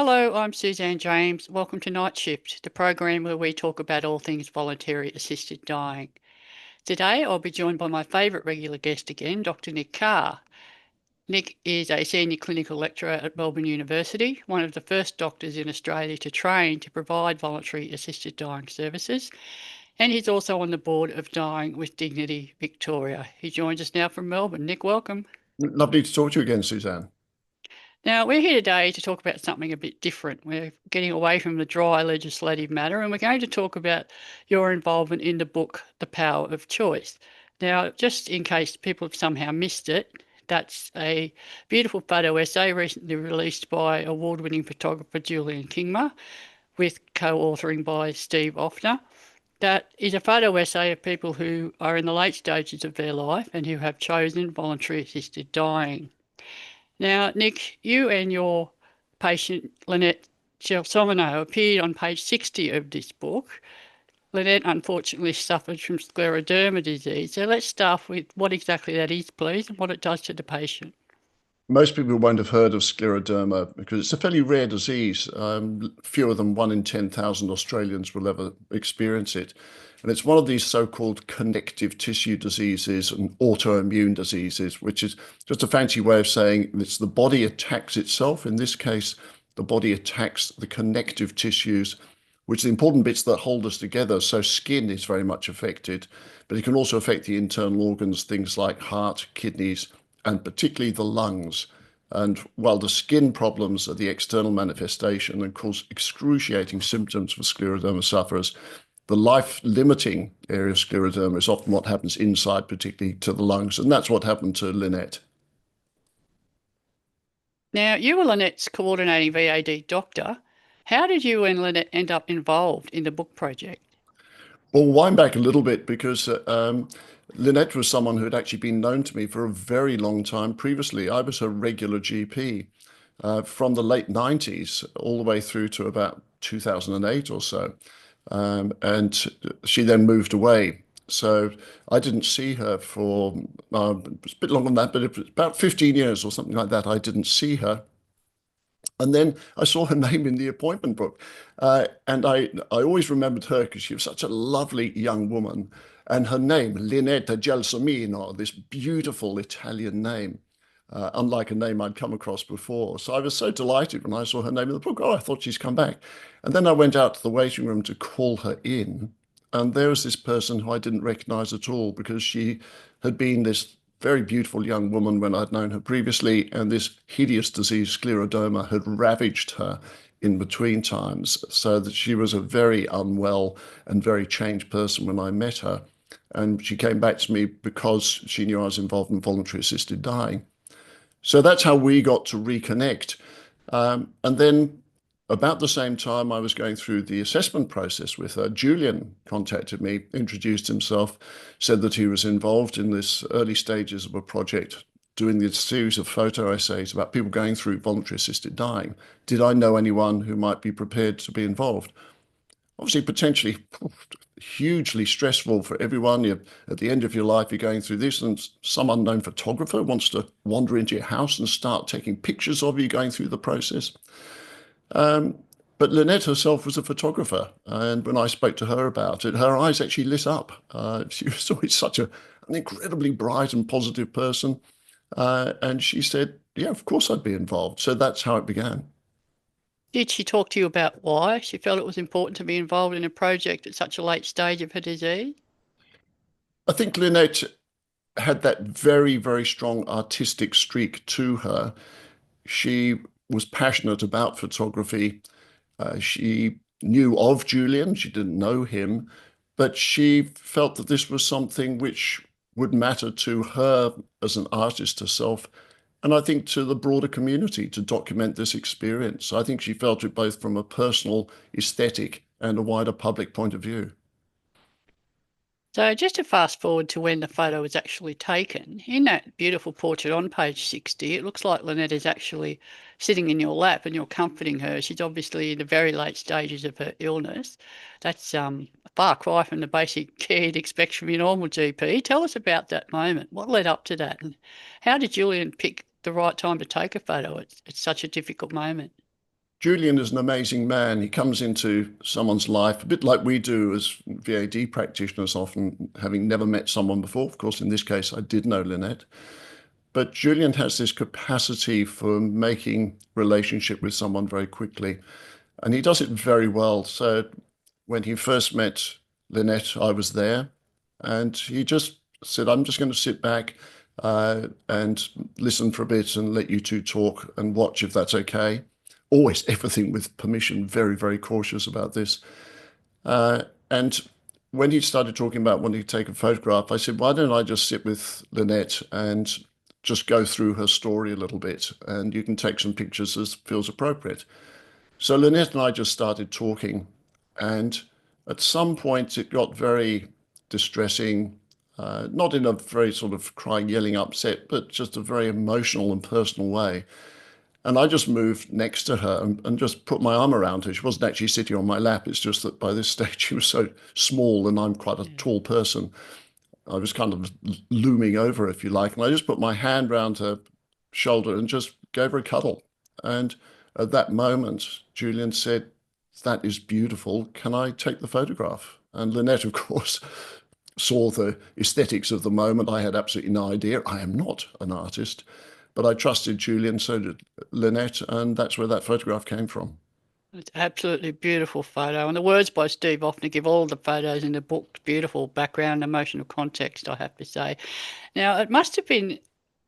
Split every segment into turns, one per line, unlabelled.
Hello, I'm Suzanne James. Welcome to Nightshift, the program where we talk about all things voluntary assisted dying. Today, I'll be joined by my favourite regular guest again, Dr Nick Carr. Nick is a senior clinical lecturer at Melbourne University, one of the first doctors in Australia to train to provide voluntary assisted dying services, and he's also on the board of Dying with Dignity Victoria. He joins us now from Melbourne. Nick, welcome.
Lovely to talk to you again, Suzanne.
Now, we're here today to talk about something a bit different. We're getting away from the dry legislative matter and we're going to talk about your involvement in the book, The Power of Choice. Now, just in case people have somehow missed it, that's a beautiful photo essay recently released by award-winning photographer Julian Kingma with co-authoring by Steve Offner. That is a photo essay of people who are in the late stages of their life and who have chosen voluntary assisted dying. Now, Nick, you and your patient, Lynette appeared on page 60 of this book. Lynette unfortunately suffered from scleroderma disease. So let's start with what exactly that is, please, and what it does to the patient.
Most people won't have heard of scleroderma because it's a fairly rare disease. Fewer than 1 in 10,000 Australians will ever experience it. And it's one of these so-called connective tissue diseases and autoimmune diseases, which is just a fancy way of saying it's the body attacks itself. In this case, the body attacks the connective tissues, which are the important bits that hold us together. So skin is very much affected, but it can also affect the internal organs, things like heart, kidneys, and particularly the lungs. And while the skin problems are the external manifestation and cause excruciating symptoms for scleroderma sufferers, the life-limiting area of scleroderma is often what happens inside, particularly to the lungs. And that's what happened to Lynette.
Now, you were Lynette's coordinating VAD doctor. How did you and Lynette end up involved in the book project?
Well, wind back a little bit because Lynette was someone who had actually been known to me for a very long time previously. I was her regular GP from the late 90s all the way through to about 2008 or so. And she then moved away. So I didn't see her for it's a bit longer than that, but it was about 15 years or something like that. I didn't see her. And then I saw her name in the appointment book. And I always remembered her because she was such a lovely young woman. And her name, Lynette Gelsomino, this beautiful Italian name, unlike a name I'd come across before. So I was so delighted when I saw her name in the book. Oh, I thought she's come back. And then I went out to the waiting room to call her in. And there was this person who I didn't recognize at all because she had been this very beautiful young woman when I'd known her previously, and this hideous disease, scleroderma, had ravaged her in between times, so that she was a very unwell and very changed person when I met her. And she came back to me because she knew I was involved in voluntary assisted dying. So that's how we got to reconnect. And then about the same time I was going through the assessment process with her, Julian contacted me, introduced himself, said that he was involved in this early stages of a project, doing this series of photo essays about people going through voluntary assisted dying. Did I know anyone who might be prepared to be involved? Obviously, potentially hugely stressful for everyone. You're at the end of your life, you're going through this, and some unknown photographer wants to wander into your house and start taking pictures of you going through the process. But Lynette herself was a photographer, and when I spoke to her about it, her eyes actually lit up. She was always such an incredibly bright and positive person, and she said, "Yeah, of course I'd be involved." So that's how it began.
Did she talk to you about why she felt it was important to be involved in a project at such a late stage of her disease?
I think Lynette had that very, very strong artistic streak to her. She was passionate about photography. She knew of Julian, she didn't know him, but she felt that this was something which would matter to her as an artist herself, and I think to the broader community to document this experience. I think she felt it both from a personal, aesthetic, and a wider public point of view.
So just to fast forward to when the photo was actually taken, in that beautiful portrait on page 60, it looks like Lynette is actually sitting in your lap and you're comforting her. She's obviously in the very late stages of her illness. That's a far cry from the basic care you'd expect from your normal GP. Tell us about that moment. What led up to that? And how did Julian pick the right time to take a photo at such a difficult moment?
Julian is an amazing man. He comes into someone's life a bit like we do as VAD practitioners, often having never met someone before. Of course, in this case, I did know Lynette. But Julian has this capacity for making relationship with someone very quickly, and he does it very well. So when he first met Lynette, I was there, and he just said, "I'm just going to sit back and listen for a bit and let you two talk and watch if that's okay." Always everything with permission, very, very cautious about this. And when he started talking about wanting to take a photograph, I said, why don't I just sit with Lynette and just go through her story a little bit, and you can take some pictures as feels appropriate. So Lynette and I just started talking, and at some point it got very distressing, not in a very sort of crying, yelling, upset, but just a very emotional and personal way. And I just moved next to her and just put my arm around her. She wasn't actually sitting on my lap. It's just that by this stage she was so small and I'm quite a
Yeah.
tall person. I was kind of looming over, if you like. And I just put my hand around her shoulder and just gave her a cuddle. And at that moment, Julian said, "That is beautiful. Can I take the photograph?" And Lynette, of course, saw the aesthetics of the moment. I had absolutely no idea. I am not an artist, but I trusted Julian, so did Lynette, and that's where that photograph came from.
It's absolutely beautiful photo. And the words by Steve Offner give all the photos in the book beautiful background, emotional context, I have to say. Now, it must have been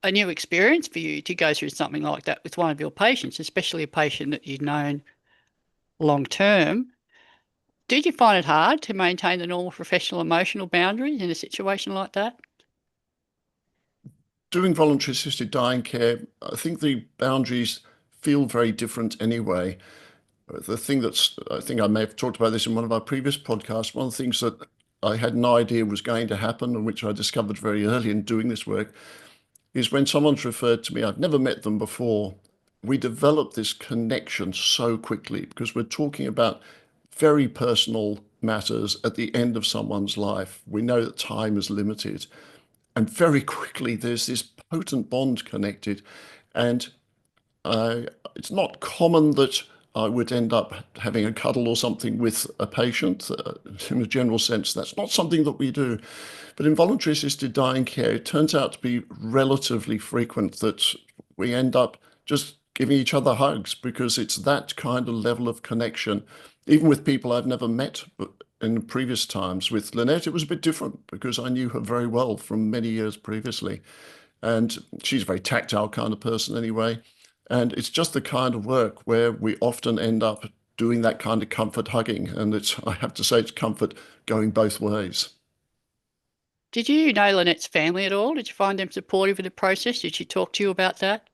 a new experience for you to go through something like that with one of your patients, especially a patient that you'd known long term. Did you find it hard to maintain the normal professional emotional boundaries in a situation like that?
Doing voluntary assisted dying care, I think the boundaries feel very different anyway. The thing that's, I think I may have talked about this in one of our previous podcasts, one of the things that I had no idea was going to happen, and which I discovered very early in doing this work, is when someone's referred to me, I've never met them before, we develop this connection so quickly because we're talking about very personal matters at the end of someone's life. We know that time is limited, and very quickly there's this potent bond connected. And it's not common that I would end up having a cuddle or something with a patient. In a general sense, that's not something that we do. But in voluntary assisted dying care, it turns out to be relatively frequent that we end up just giving each other hugs because it's that kind of level of connection, even with people I've never met in previous times. With Lynette, it was a bit different because I knew her very well from many years previously. And she's a very tactile kind of person anyway. And it's just the kind of work where we often end up doing that kind of comfort hugging. And it's, I have to say, it's comfort going both ways.
Did you know Lynette's family at all? Did you find them supportive of the process? Did she talk to you about that?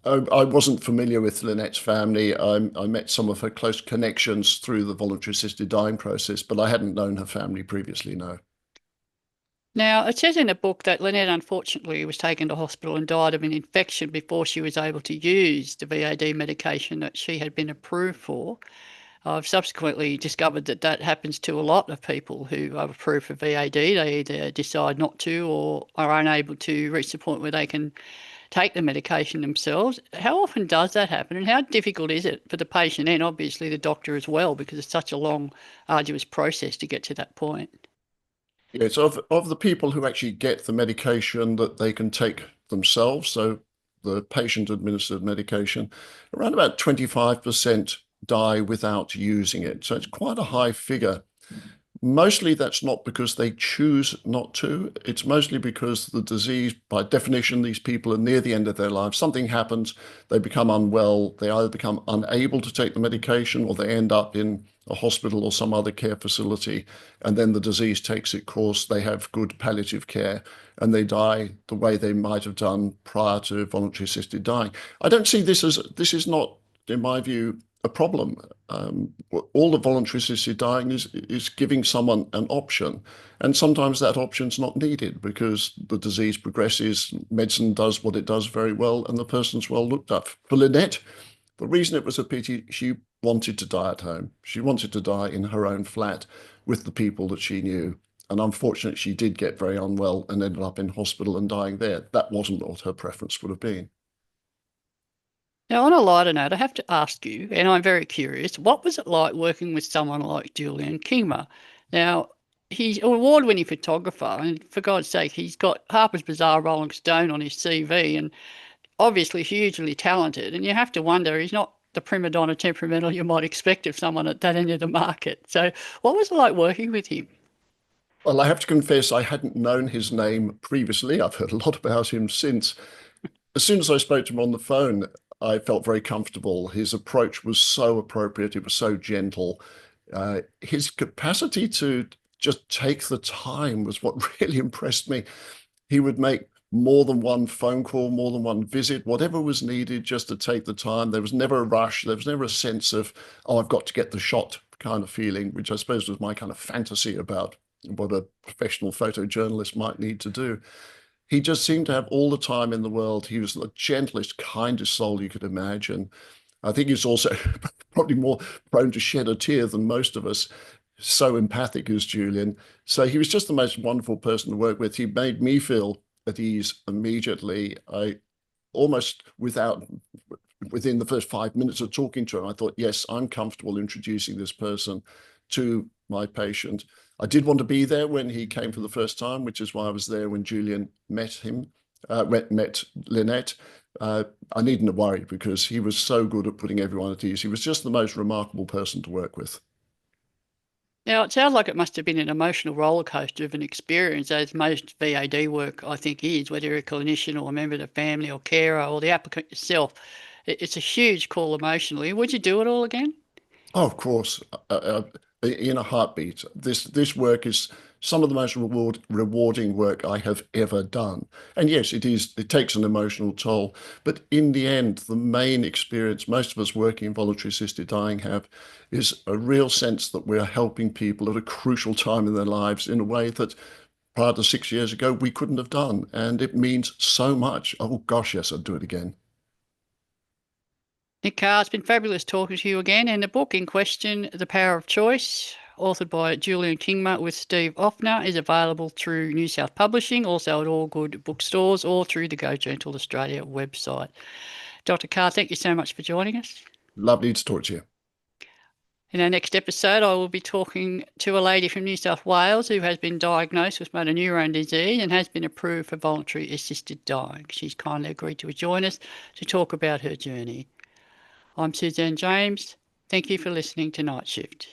I wasn't familiar with Lynette's family. I met some of her close connections through the voluntary assisted dying process, but I hadn't known her family previously, no.
Now, it says in the book that Lynette unfortunately was taken to hospital and died of an infection before she was able to use the VAD medication that she had been approved for. I've subsequently discovered that that happens to a lot of people who are approved for VAD. They either decide not to or are unable to reach the point where they can take the medication themselves. How often does that happen, and how difficult is it for the patient and obviously the doctor as well, because it's such a long, arduous process to get to that point?
Yes, of the people who actually get the medication that they can take themselves, so the patient administered medication, around about 25% die without using it. So it's quite a high figure. Mostly that's not because they choose not to. It's mostly because the disease, by definition, these people are near the end of their lives. Something happens, they become unwell, they either become unable to take the medication or they end up in a hospital or some other care facility. And then the disease takes its course. They have good palliative care and they die the way they might have done prior to voluntary assisted dying. I don't see this as, this is not, in my view, a problem. All the voluntary assisted dying is giving someone an option, and sometimes that option's not needed because the disease progresses, medicine does what it does very well, and the person's well looked up. For Lynette, the reason it was a pity, she wanted to die at home. She wanted to die in her own flat with the people that she knew. And unfortunately, she did get very unwell and ended up in hospital and dying there. That wasn't what her preference would have been.
Now, on a lighter note, I have to ask you, and I'm very curious, what was it like working with someone like Julian Kingma? Now, he's an award-winning photographer, and for God's sake, he's got Harper's Bazaar, Rolling Stone on his CV, and obviously hugely talented. And you have to wonder, he's not the prima donna temperamental you might expect of someone at that end of the market. So, what was it like working with him?
Well, I have to confess, I hadn't known his name previously. I've heard a lot about him since. As soon as I spoke to him on the phone, I felt very comfortable. His approach was so appropriate, it was so gentle. His capacity to just take the time was what really impressed me. He would make more than one phone call, more than one visit, whatever was needed just to take the time. There was never a rush. There was never a sense of, oh, I've got to get the shot kind of feeling, which I suppose was my kind of fantasy about what a professional photojournalist might need to do. He just seemed to have all the time in the world. He was the gentlest, kindest soul you could imagine. I think he's also probably more prone to shed a tear than most of us. So empathic is Julian. So he was just the most wonderful person to work with. He made me feel at ease immediately. I almost within the first 5 minutes of talking to him, I thought, yes, I'm comfortable introducing this person to my patient. I did want to be there when he came for the first time, which is why I was there when Julian met Lynette. I needn't have worried because he was so good at putting everyone at ease. He was just the most remarkable person to work with.
Now, it sounds like it must have been an emotional roller coaster of an experience, as most VAD work, I think, is, whether you're a clinician or a member of the family or carer or the applicant yourself. It's a huge call emotionally. Would you do it all again?
Oh, of course, in a heartbeat. This work is some of the most rewarding work I have ever done. And yes, it is. It takes an emotional toll, but in the end, the main experience most of us working in voluntary assisted dying have is a real sense that we're helping people at a crucial time in their lives in a way that prior to 6 years ago we couldn't have done, and it means so much. Oh gosh, yes, I'd do it again.
Nick Carr, it's been fabulous talking to you again. And the book in question, The Power of Choice, authored by Julian Kingma with Steve Offner, is available through NewSouth Publishing, also at all good bookstores, or through the Go Gentle Australia website. Dr. Carr, thank you so much for joining us.
Lovely to talk to you.
In our next episode, I will be talking to a lady from New South Wales who has been diagnosed with motor neurone disease and has been approved for voluntary assisted dying. She's kindly agreed to join us to talk about her journey. I'm Suzanne James. Thank you for listening to Nightshift.